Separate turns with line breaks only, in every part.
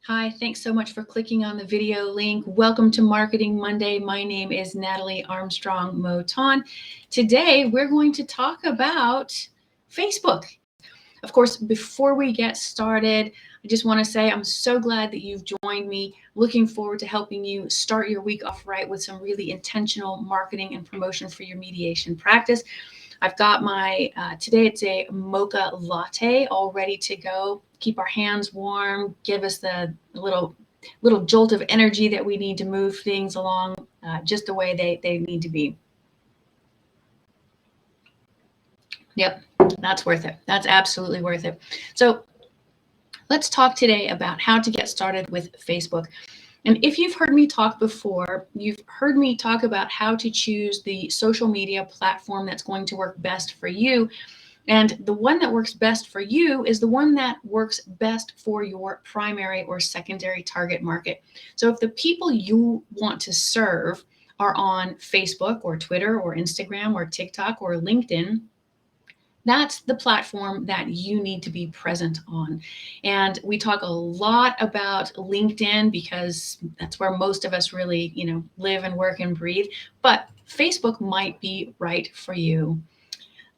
Hi, thanks so much for clicking on the video link. Welcome to Marketing Monday. My name is Natalie Armstrong-Motin. Today, we're going to talk about Facebook. Of course, before we get started, I just want to say I'm so glad that you've joined me. Looking forward to helping you start your week off right with some really intentional marketing and promotion for your mediation practice. I've got my, today it's a mocha latte all ready to go. Keep our hands warm, give us the little jolt of energy that we need to move things along just the way they need to be. Yep, that's worth it. That's absolutely worth it. So let's talk today about how to get started with Facebook. And if you've heard me talk before, you've heard me talk about how to choose the social media platform that's going to work best for you. And the one that works best for you is the one that works best for your primary or secondary target market. So if the people you want to serve are on Facebook or Twitter or Instagram or TikTok or LinkedIn, that's the platform that you need to be present on. And we talk a lot about LinkedIn because that's where most of us really, live and work and breathe. But Facebook might be right for you.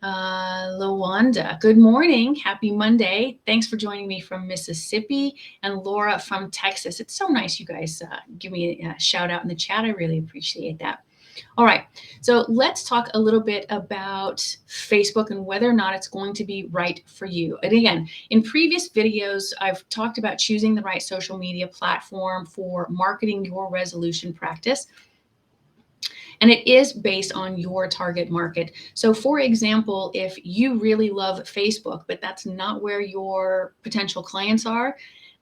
Lawanda, good morning. Happy Monday. Thanks for joining me from Mississippi, and Laura from Texas. It's so nice you guys give me a shout out in the chat. I really appreciate that. All right, so let's talk a little bit about Facebook and whether or not it's going to be right for you. And again, in previous videos, I've talked about choosing the right social media platform for marketing your resolution practice. And it is based on your target market. So for example, if you really love Facebook, but that's not where your potential clients are,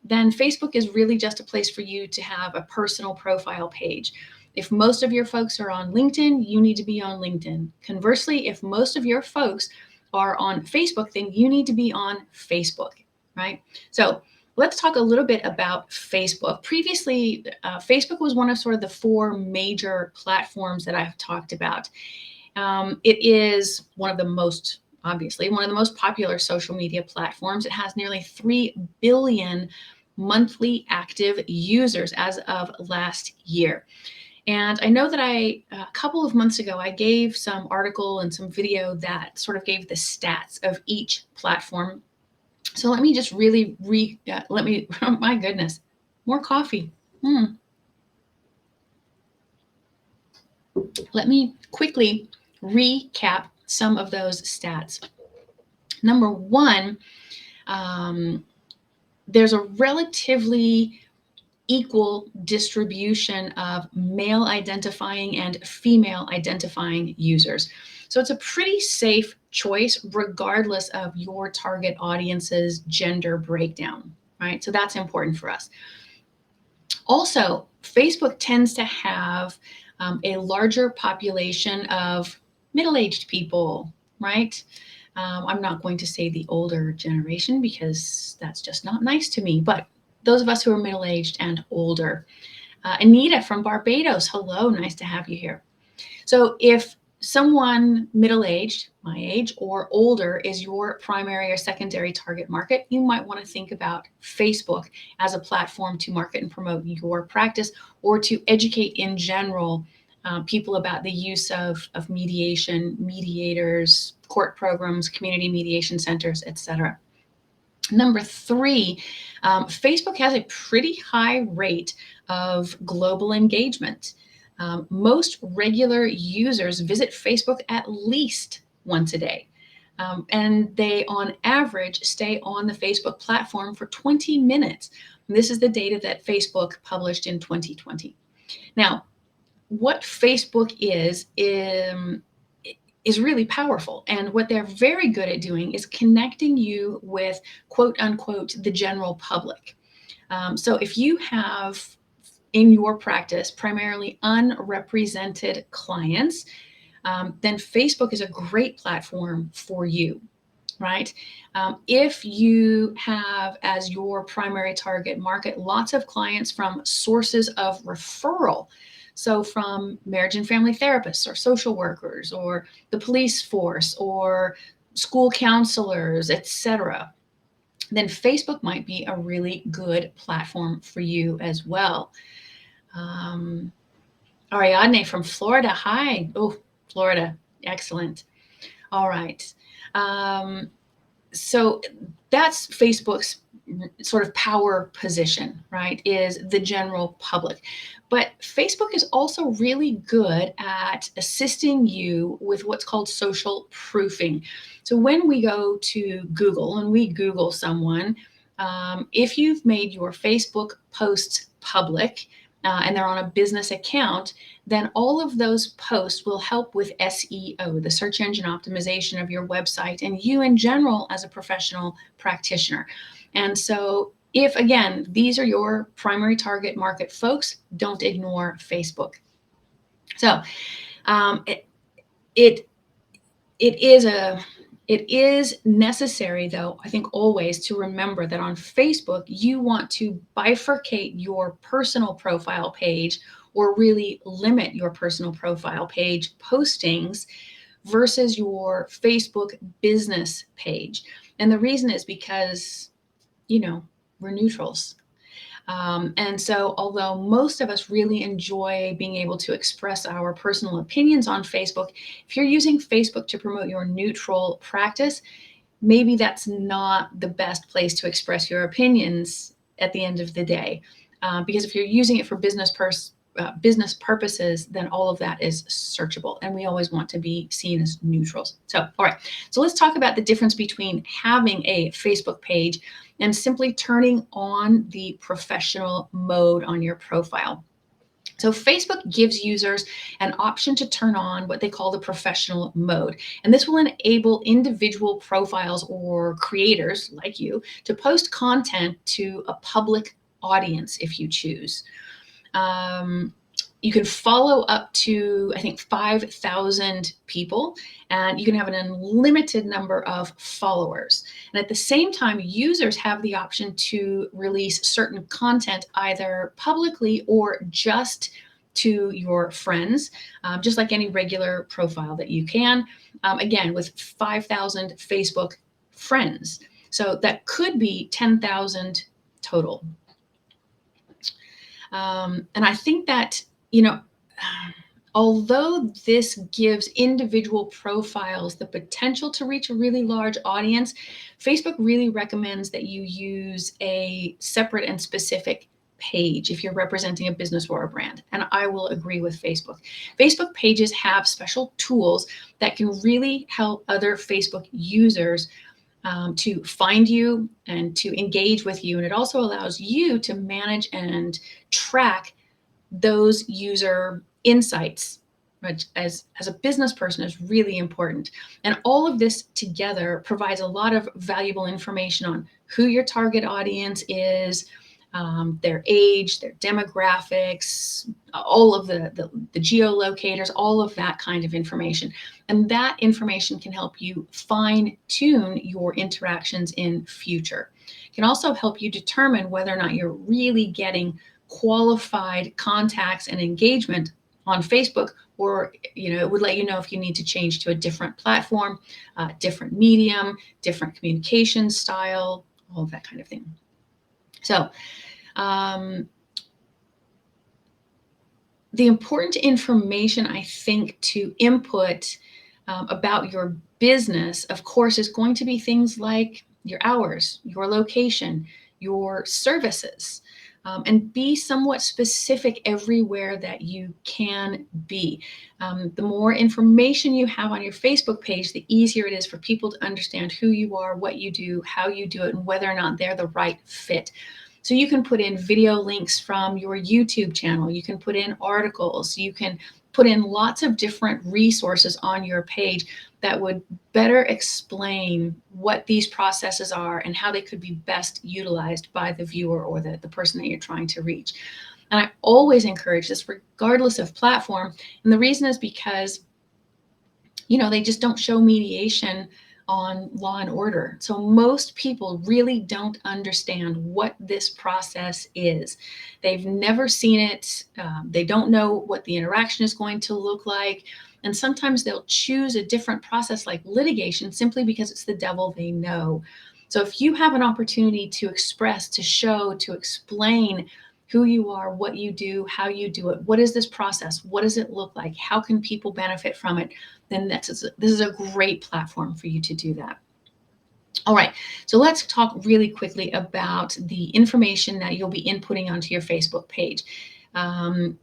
then Facebook is really just a place for you to have a personal profile page. If most of your folks are on LinkedIn, you need to be on LinkedIn. Conversely, if most of your folks are on Facebook, then you need to be on Facebook, right? So let's talk a little bit about Facebook. Previously, Facebook was one of sort of the four major platforms that I've talked about. It is one of the most, obviously, one of the most popular social media platforms. It has nearly 3 billion monthly active users as of last year. And I know that a couple of months ago, I gave some article and some video that sort of gave the stats of each platform. So let me just really oh my goodness, more coffee. Let me quickly recap some of those stats. Number one, there's a relatively equal distribution of male identifying and female identifying users. So it's a pretty safe choice regardless of your target audience's gender breakdown, right? So that's important for us. Also, Facebook tends to have a larger population of middle-aged people, right? I'm not going to say the older generation because that's just not nice to me, but those of us who are middle-aged and older. Anita from Barbados, hello, nice to have you here. So if someone middle-aged, my age, or older is your primary or secondary target market, you might want to think about Facebook as a platform to market and promote your practice or to educate in general people about the use of mediation, mediators, court programs, community mediation centers, etc. Number three, Facebook has a pretty high rate of global engagement. Most regular users visit Facebook at least once a day. And they, on average, stay on the Facebook platform for 20 minutes. And this is the data that Facebook published in 2020. Now, what Facebook is really powerful. And what they're very good at doing is connecting you with, quote unquote, the general public. So if you have in your practice primarily unrepresented clients, then Facebook is a great platform for you, right? If you have as your primary target market lots of clients from sources of referral, so from marriage and family therapists or social workers or the police force or school counselors, etc., then Facebook might be a really good platform for you as well. Ariadne from Florida. Hi. Oh, Florida. Excellent. All right. So that's Facebook's sort of power position, right? Is the general public. But Facebook is also really good at assisting you with what's called social proofing. So when we go to Google and we Google someone, if you've made your Facebook posts public, and they're on a business account, then all of those posts will help with SEO, the search engine optimization of your website, and you in general as a professional practitioner. And so, if again, these are your primary target market folks, don't ignore Facebook. So, it is necessary, though, I think always to remember that on Facebook, you want to bifurcate your personal profile page or really limit your personal profile page postings versus your Facebook business page. And the reason is because, we're neutrals. And so, although most of us really enjoy being able to express our personal opinions on Facebook, if you're using Facebook to promote your neutral practice, maybe that's not the best place to express your opinions at the end of the day. Because if you're using it for business purposes, then all of that is searchable. And we always want to be seen as neutrals. So, all right. So let's talk about the difference between having a Facebook page and simply turning on the professional mode on your profile. So Facebook gives users an option to turn on what they call the professional mode. And this will enable individual profiles or creators like you to post content to a public audience if you choose. You can follow up to, I think, 5,000 people, and you can have an unlimited number of followers. And at the same time, users have the option to release certain content either publicly or just to your friends, just like any regular profile that you can, again, with 5,000 Facebook friends. So that could be 10,000 total. And I think that, although this gives individual profiles the potential to reach a really large audience, Facebook really recommends that you use a separate and specific page if you're representing a business or a brand. And I will agree with Facebook. Facebook pages have special tools that can really help other Facebook users to find you and to engage with you. And it also allows you to manage and track those user insights, which as a business person is really important. And all of this together provides a lot of valuable information on who your target audience is, their age, their demographics, all of the geolocators, all of that kind of information. And that information can help you fine tune your interactions in future. It can also help you determine whether or not you're really getting qualified contacts and engagement on Facebook, or it would let you know if you need to change to a different platform, different medium, different communication style, all of that kind of thing. So the important information, I think, to input about your business, of course, is going to be things like your hours, your location, your services, and be somewhat specific everywhere that you can be. The more information you have on your Facebook page, the easier it is for people to understand who you are, what you do, how you do it, and whether or not they're the right fit. So you can put in video links from your YouTube channel. You can put in articles. You can put in lots of different resources on your page that would better explain what these processes are and how they could be best utilized by the viewer or the person that you're trying to reach. And I always encourage this regardless of platform. And the reason is because, they just don't show mediation on Law and Order. So most people really don't understand what this process is. They've never seen it. They don't know what the interaction is going to look like. And sometimes they'll choose a different process like litigation simply because it's the devil they know. So if you have an opportunity to express, to show, to explain who you are, what you do, how you do it, what is this process, what does it look like, how can people benefit from it, then this is a great platform for you to do that. All right, so let's talk really quickly about the information that you'll be inputting onto your Facebook page.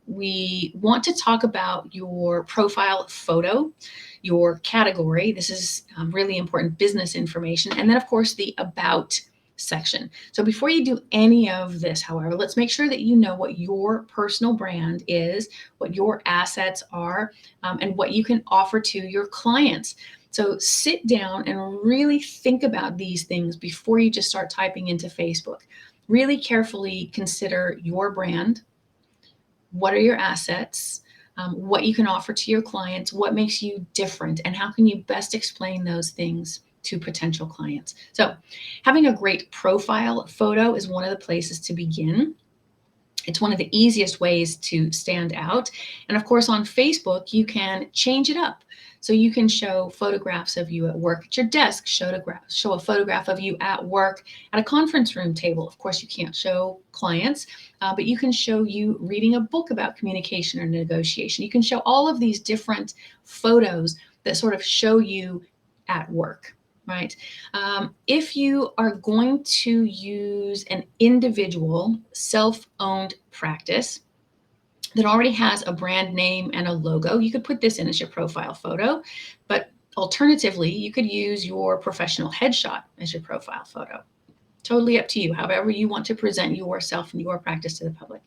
We want to talk about your profile photo, your category. This is really important business information. And then, of course, the about section. So before you do any of this, however, let's make sure that you know what your personal brand is, what your assets are, and what you can offer to your clients. So sit down and really think about these things before you just start typing into Facebook. Really carefully consider your brand. What are your assets? What you can offer to your clients? What makes you different? And how can you best explain those things to potential clients? So having a great profile photo is one of the places to begin. It's one of the easiest ways to stand out. And of course, on Facebook, you can change it up. So you can show photographs of you at work at your desk, show a photograph of you at work at a conference room table. Of course, you can't show clients, but you can show you reading a book about communication or negotiation. You can show all of these different photos that sort of show you at work. Right. If you are going to use an individual self-owned practice that already has a brand name and a logo, you could put this in as your profile photo. But alternatively, you could use your professional headshot as your profile photo. Totally up to you, however you want to present yourself and your practice to the public.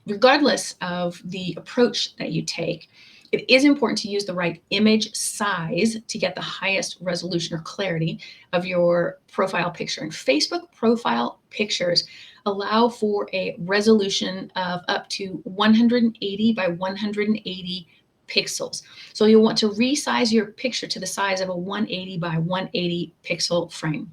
Regardless of the approach that you take, it is important to use the right image size to get the highest resolution or clarity of your profile picture. And Facebook profile pictures allow for a resolution of up to 180 by 180 pixels. So you'll want to resize your picture to the size of a 180 by 180 pixel frame.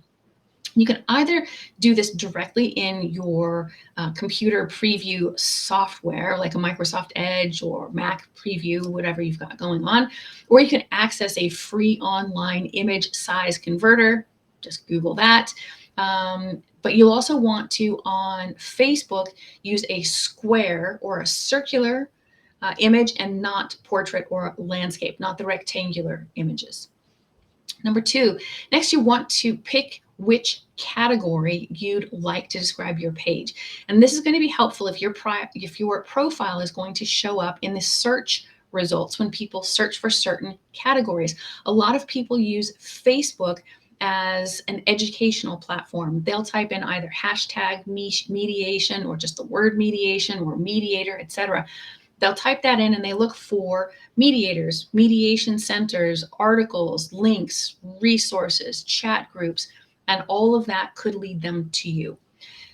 You can either do this directly in your computer preview software, like a Microsoft Edge or Mac preview, whatever you've got going on, or you can access a free online image size converter. Just Google that. But you'll also want to, on Facebook, use a square or a circular image and not portrait or landscape, not the rectangular images. Number two, next you want to pick which category you'd like to describe your page. And this is going to be helpful if your profile is going to show up in the search results when people search for certain categories. A lot of people use Facebook as an educational platform. They'll type in either hashtag mediation or just the word mediation or mediator, etc. They'll type that in and they look for mediators, mediation centers, articles, links, resources, chat groups, and all of that could lead them to you.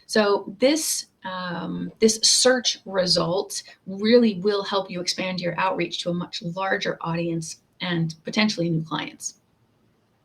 So this search result really will help you expand your outreach to a much larger audience and potentially new clients.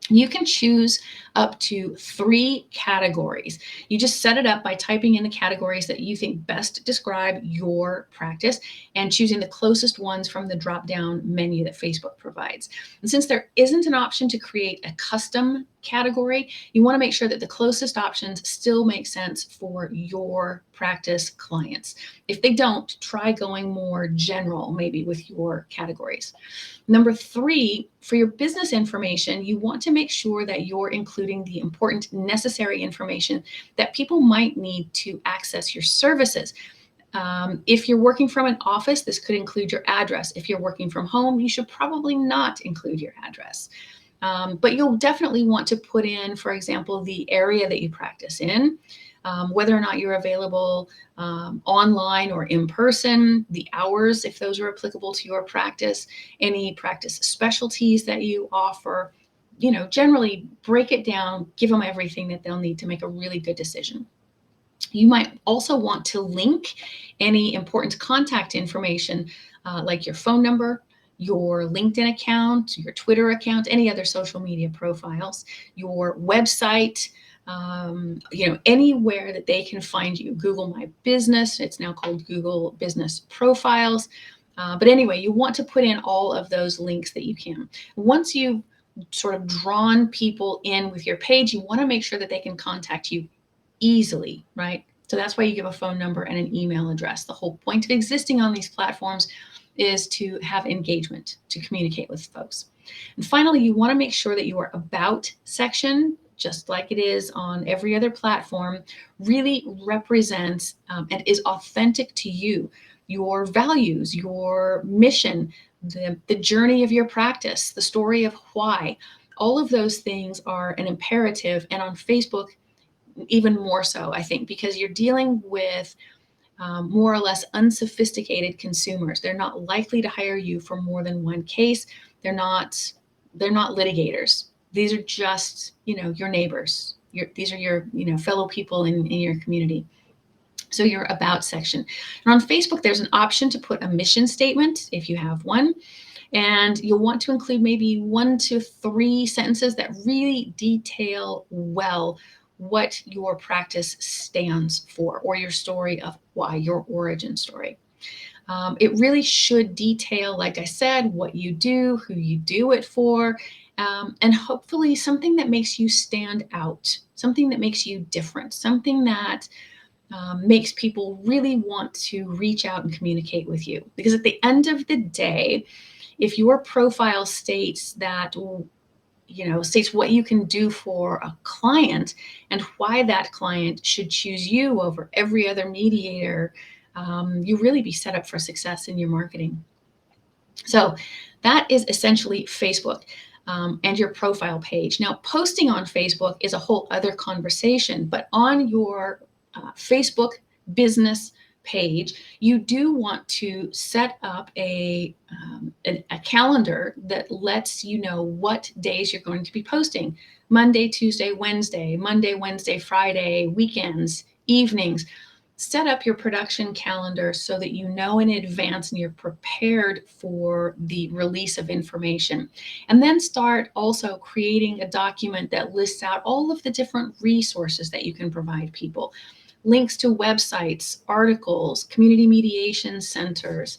You can choose up to 3 categories. You just set it up by typing in the categories that you think best describe your practice and choosing the closest ones from the drop-down menu that Facebook provides. And since there isn't an option to create a custom category, you want to make sure that the closest options still make sense for your practice clients. If they don't, try going more general, maybe with your categories. Number 3, for your business information, you want to make sure that you're including the important necessary information that people might need to access your services. If you're working from an office, this could include your address. If you're working from home, you should probably not include your address. But you'll definitely want to put in, for example, the area that you practice in, whether or not you're available online or in person, the hours, if those are applicable to your practice, any practice specialties that you offer. Generally break it down, give them everything that they'll need to make a really good decision. You might also want to link any important contact information, like your phone number, your LinkedIn account, your Twitter account, any other social media profiles, your website, anywhere that they can find you. Google My Business, it's now called Google Business Profiles. But anyway, you want to put in all of those links that you can. Once you've sort of drawn people in with your page, you want to make sure that they can contact you easily, right? So that's why you give a phone number and an email address. The whole point of existing on these platforms is to have engagement, to communicate with folks. And finally, you want to make sure that your about section, just like it is on every other platform, really represents and is authentic to you, your values, your mission, the journey of your practice, the story of why. All of those things are an imperative. And on Facebook, even more so, I think, because you're dealing with more or less unsophisticated consumers. They're not likely to hire you for more than one case. They're not litigators. These are just, your neighbors. These are your, fellow people in your community. So your about section. And on Facebook, there's an option to put a mission statement if you have one. And you'll want to include maybe 1 to 3 sentences that really detail well what your practice stands for, or your story of why, your origin story. It really should detail, like I said, what you do, who you do it for, and hopefully something that makes you stand out, something that makes you different, something that makes people really want to reach out and communicate with you. Because at the end of the day, if your profile states that, states what you can do for a client and why that client should choose you over every other mediator, you really be set up for success in your marketing. So that is essentially Facebook and your profile page. Now, posting on Facebook is a whole other conversation, but on your Facebook business page, you do want to set up a calendar that lets you know what days you're going to be posting. Monday, Tuesday, Wednesday, Monday, Wednesday, Friday, weekends, evenings. Set up your production calendar so that you know in advance and you're prepared for the release of information. And then start also creating a document that lists out all of the different resources that you can provide people. Links to websites, articles, community mediation centers,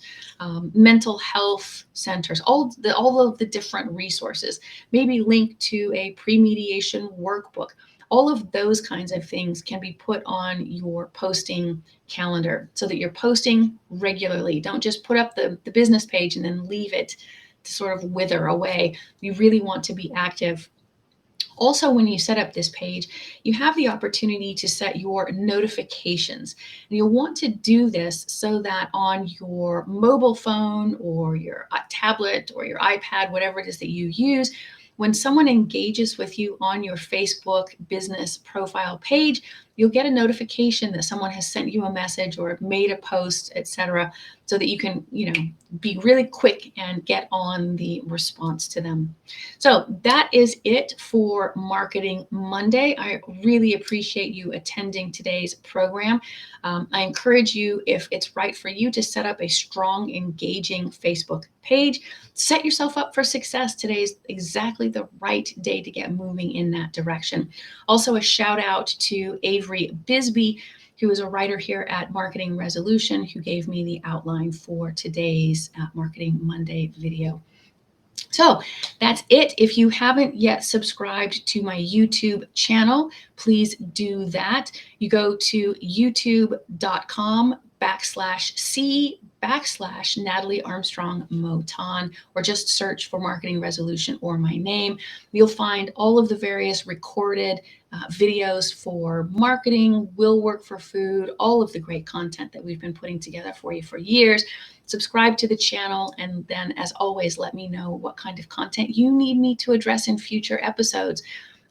mental health centers, all of the different resources. Maybe link to a pre-mediation workbook. All of those kinds of things can be put on your posting calendar so that you're posting regularly. Don't just put up the business page and then leave it to sort of wither away. You really want to be active. Also, when you set up this page, you have the opportunity to set your notifications. And you'll want to do this so that on your mobile phone or your tablet or your iPad, whatever it is that you use, when someone engages with you on your Facebook business profile page, you'll get a notification that someone has sent you a message or made a post, etc., so that you can, be really quick and get on the response to them. So that is it for Marketing Monday. I really appreciate you attending today's program. I encourage you, if it's right for you, to set up a strong, engaging Facebook page. Set yourself up for success. Today is exactly the right day to get moving in that direction. Also, a shout out to Avery Bisbee, who is a writer here at Marketing Resolution, who gave me the outline for today's Marketing Monday video. So that's it. If you haven't yet subscribed to my YouTube channel, please do that. You go to youtube.com/C/Natalie Armstrong-Motin, or just search for Marketing Resolution or my name. You'll find all of the various recorded videos for marketing, will work for food, all of the great content that we've been putting together for you for years. Subscribe to the channel, and then, as always, let me know what kind of content you need me to address in future episodes.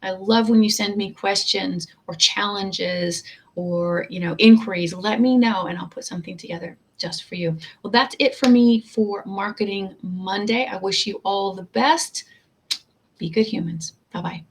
I love when you send me questions or challenges or inquiries. Let me know, and I'll put something together just for you. Well, that's it for me for Marketing Monday. I wish you all the best. Be good humans. Bye-bye.